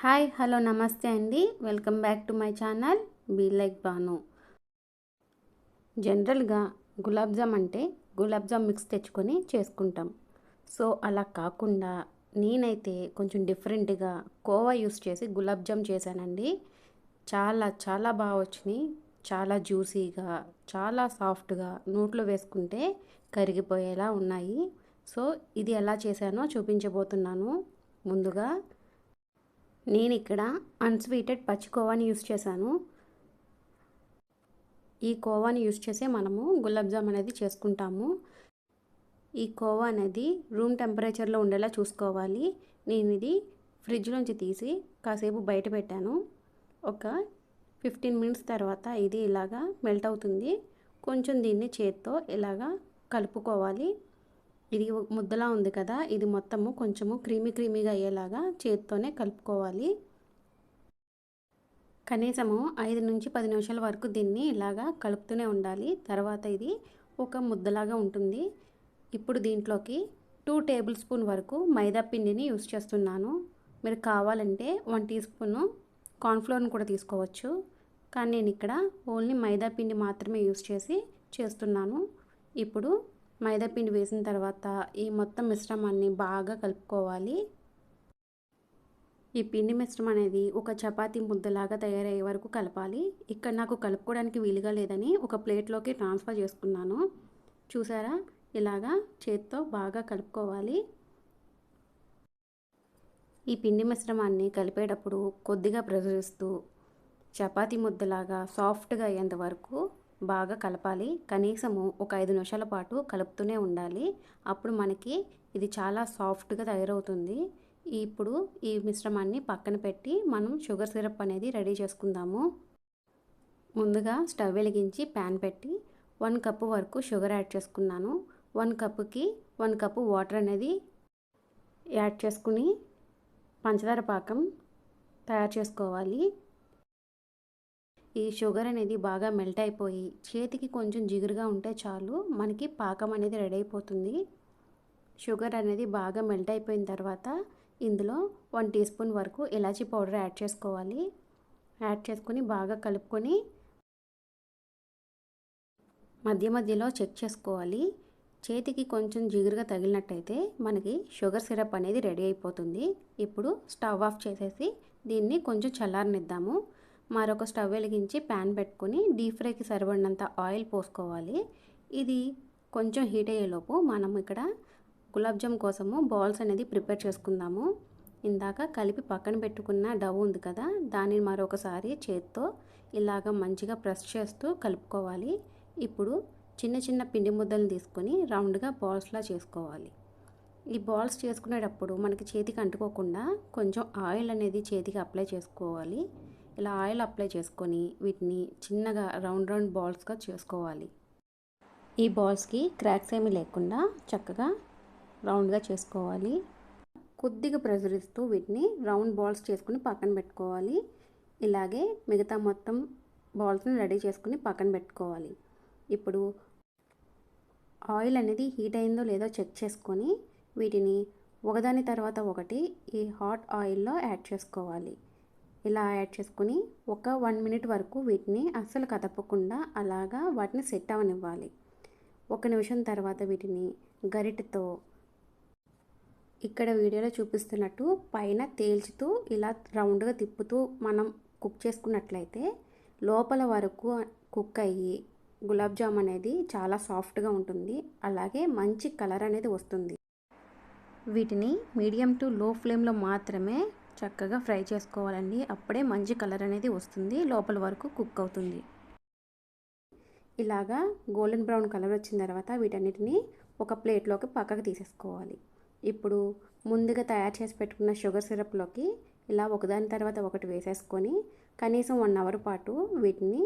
Hi hello నమస్తే అండి. Welcome back to my channel be like Banu. జనరల్గా గులాబ్ జామ్ అంటే గులాబ్ జామ్ మిక్స్ తెచ్చుకొని చేసుకుంటాం. సో అలా కాకుండా నేనైతే కొంచెం డిఫరెంట్గా కోవా యూస్ చేసి గులాబ్ జామ్ చేశానండి. చాలా చాలా బాగా వచ్చినాయి. చాలా జ్యూసీగా, చాలా సాఫ్ట్గా, నోట్లో వేసుకుంటే కరిగిపోయేలా ఉన్నాయి. సో ఇది ఎలా చేశానో చూపించబోతున్నాను. ముందుగా నేను ఇక్కడ అన్స్వీటెడ్ పచ్చి కోవాని యూస్ చేశాను. ఈ కోవాని యూస్ చేసే మనము గులాబ్ జామ్ అనేది చేసుకుంటాము. ఈ కోవా అనేది రూమ్ టెంపరేచర్లో ఉండేలా చూసుకోవాలి. నేను ఇది ఫ్రిడ్జ్లోంచి తీసి కాసేపు బయట పెట్టాను. ఒక 15 మినిట్స్ తర్వాత ఇది ఇలాగా మెల్ట్ అవుతుంది. కొంచెం దీన్ని చేత్తో ఇలాగా కలుపుకోవాలి. ఇది ముద్దలా ఉంది కదా, ఇది మొత్తము కొంచెము క్రీమీగా అయ్యేలాగా చేత్తోనే కలుపుకోవాలి. కనీసము 5 నుంచి 10 నిమిషాల వరకు దీన్ని ఇలాగా కలుపుతూనే ఉండాలి. తర్వాత ఇది ఒక ముద్దలాగా ఉంటుంది. ఇప్పుడు దీంట్లోకి 2 టేబుల్ స్పూన్ వరకు మైదా పిండిని యూస్ చేస్తున్నాను. మీరు కావాలంటే 1 టీ స్పూను కార్న్ఫ్లోర్ని కూడా తీసుకోవచ్చు. కానీ నేను ఇక్కడ ఓన్లీ మైదా పిండి మాత్రమే యూస్ చేసి చేస్తున్నాను. ఇప్పుడు మైదా పిండి వేసిన తర్వాత ఈ మొత్తం మిశ్రమాన్ని బాగా కలుపుకోవాలి. ఈ పిండి మిశ్రమం అనేది ఒక చపాతీ ముద్దలాగా తయారయ్యే వరకు కలపాలి. ఇక్కడ నాకు కలుపుకోవడానికి వీలుగా లేదని ఒక ప్లేట్లోకి ట్రాన్స్ఫర్ చేసుకున్నాను. చూసారా, ఇలాగా చేత్తో బాగా కలుపుకోవాలి. ఈ పిండి మిశ్రమాన్ని కలిపేటప్పుడు కొద్దిగా ప్రెషర్ ఇస్తూ చపాతీ ముద్దలాగా సాఫ్ట్గా అయ్యేంత వరకు బాగా కలపాలి. కనీసము ఒక 5 నిమిషాల పాటు కలుపుతూనే ఉండాలి. అప్పుడు మనకి ఇది చాలా సాఫ్ట్గా తయారవుతుంది. ఇప్పుడు ఈ మిశ్రమాన్ని పక్కన పెట్టి మనం షుగర్ సిరప్ అనేది రెడీ చేసుకుందాము. ముందుగా స్టవ్ వెలిగించి ప్యాన్ పెట్టి 1 కప్పు వరకు షుగర్ యాడ్ చేసుకున్నాను. 1 కప్పుకి 1 కప్పు వాటర్ అనేది యాడ్ చేసుకుని పంచదార పాకం తయారు చేసుకోవాలి. ఈ షుగర్ అనేది బాగా మెల్ట్ అయిపోయి చేతికి కొంచెం జిగురుగా ఉంటే చాలు, మనకి పాకం అనేది రెడీ అయిపోతుంది. షుగర్ అనేది బాగా మెల్ట్ అయిపోయిన తర్వాత ఇందులో 1 టీ స్పూన్ వరకు ఇలాచీ పౌడర్ యాడ్ చేసుకోవాలి. యాడ్ చేసుకొని బాగా కలుపుకొని మధ్య మధ్యలో చెక్ చేసుకోవాలి. చేతికి కొంచెం జిగురుగా తగిలినట్టయితే మనకి షుగర్ సిరప్ అనేది రెడీ అయిపోతుంది. ఇప్పుడు స్టవ్ ఆఫ్ చేసేసి దీన్ని కొంచెం చల్లారనిద్దాము. మరొక స్టవ్ వెలిగించి ప్యాన్ పెట్టుకొని డీప్ ఫ్రైకి సరిపడినంత ఆయిల్ పోసుకోవాలి. ఇది కొంచెం హీట్ అయ్యేలోపు మనం ఇక్కడ గులాబ్ జామ్ కోసము బాల్స్ అనేది ప్రిపేర్ చేసుకుందాము. ఇందాక కలిపి పక్కన పెట్టుకున్న డవ్ ఉంది కదా, దాన్ని మరొకసారి చేత్తో ఇలాగ మంచిగా ప్రెస్ చేస్తూ కలుపుకోవాలి. ఇప్పుడు చిన్న చిన్న పిండి ముద్దలను తీసుకొని రౌండ్గా బాల్స్లా చేసుకోవాలి. ఈ బాల్స్ చేసుకునేటప్పుడు మనకి చేతికి అంటుకోకుండా కొంచెం ఆయిల్ అనేది చేతికి అప్లై చేసుకోవాలి. ఇలా ఆయిల్ అప్లై చేసుకొని వీటిని చిన్నగా రౌండ్ బాల్స్గా చేసుకోవాలి. ఈ బాల్స్కి క్రాక్స్ ఏమీ లేకుండా చక్కగా రౌండ్గా చేసుకోవాలి. కొద్దిగా ప్రెషర్ ఇస్తూ వీటిని రౌండ్ బాల్స్ చేసుకుని పక్కన పెట్టుకోవాలి. ఇలాగే మిగతా మొత్తం బాల్స్ని రెడీ చేసుకుని పక్కన పెట్టుకోవాలి. ఇప్పుడు ఆయిల్ అనేది హీట్ అయిందో లేదో చెక్ చేసుకొని వీటిని ఒకదాని తర్వాత ఒకటి ఈ హాట్ ఆయిల్లో యాడ్ చేసుకోవాలి. ఇలా యాడ్ చేసుకొని ఒక 1 మినిట్ వరకు వీటిని అస్సలు కదపకుండా అలాగా వాటిని సెట్ అవనివ్వాలి. 1 నిమిషం తర్వాత వీటిని గరిటెతో ఇక్కడ వీడియోలో చూపిస్తున్నట్టు పైన తేల్చుతూ ఇలా రౌండ్గా తిప్పుతూ మనం కుక్ చేసుకున్నట్లయితే లోపల వరకు కుక్ అయ్యి గులాబ్ జామ్ అనేది చాలా సాఫ్ట్గా ఉంటుంది. అలాగే మంచి కలర్ అనేది వస్తుంది. వీటిని మీడియం టు లో ఫ్లేమ్లో మాత్రమే చక్కగా ఫ్రై చేసుకోవాలండి. అప్పుడే మంచి కలర్ అనేది వస్తుంది, లోపల వరకు కుక్ అవుతుంది. ఇలాగా గోల్డెన్ బ్రౌన్ కలర్ వచ్చిన తర్వాత వీటన్నిటిని ఒక ప్లేట్లోకి పక్కకు తీసేసుకోవాలి. ఇప్పుడు ముందుగా తయారు చేసి పెట్టుకున్న షుగర్ సిరప్లోకి ఇలా ఒకదాని తర్వాత ఒకటి వేసేసుకొని కనీసం 1 అవర్ పాటు వీటిని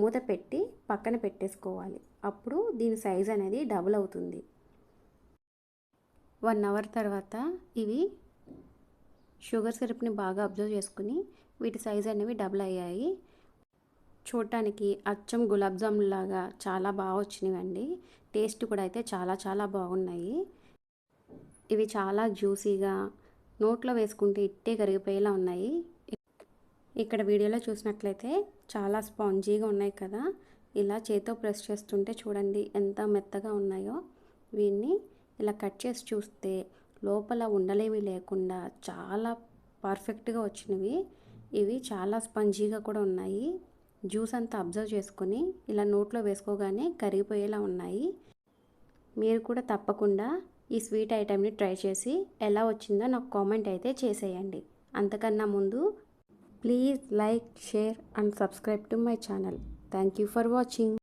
మూత పెట్టి పక్కన పెట్టేసుకోవాలి. అప్పుడు దీని సైజ్ అనేది డబుల్ అవుతుంది. 1 అవర్ తర్వాత ఇవి షుగర్ సిరప్ని బాగా అబ్జర్వ్ చేసుకుని వీటి సైజ్ అనేవి డబుల్ అయ్యాయి. చూడటానికి అచ్చం గులాబ్ జామ్ లాగా చాలా బాగా వచ్చినాయండి. టేస్ట్ కూడా అయితే చాలా చాలా బాగున్నాయి. ఇవి చాలా జ్యూసీగా నోట్లో వేసుకుంటే ఇట్టే కరిగిపోయేలా ఉన్నాయి. ఇక్కడ వీడియోలో చూసినట్లయితే చాలా స్పాంజీగా ఉన్నాయి కదా. ఇలా చేతితో ప్రెస్ చేస్తుంటే చూడండి ఎంత మెత్తగా ఉన్నాయో. వీటిని ఇలా కట్ చేసి చూస్తే లోపల ఉండలేవి లేకుండా చాలా పర్ఫెక్ట్గా వచ్చినవి. ఇవి చాలా స్పంజీగా కూడా ఉన్నాయి. జ్యూస్ అంతా అబ్జర్వ్ చేసుకొని ఇలా నోట్లో వేసుకోగానే కరిగిపోయేలా ఉన్నాయి. మీరు కూడా తప్పకుండా ఈ స్వీట్ ఐటెంని ట్రై చేసి ఎలా వచ్చిందో నాకు కామెంట్ అయితే చేసేయండి. అంతకన్నా ముందు please like, share and subscribe to my channel. Thank you for watching.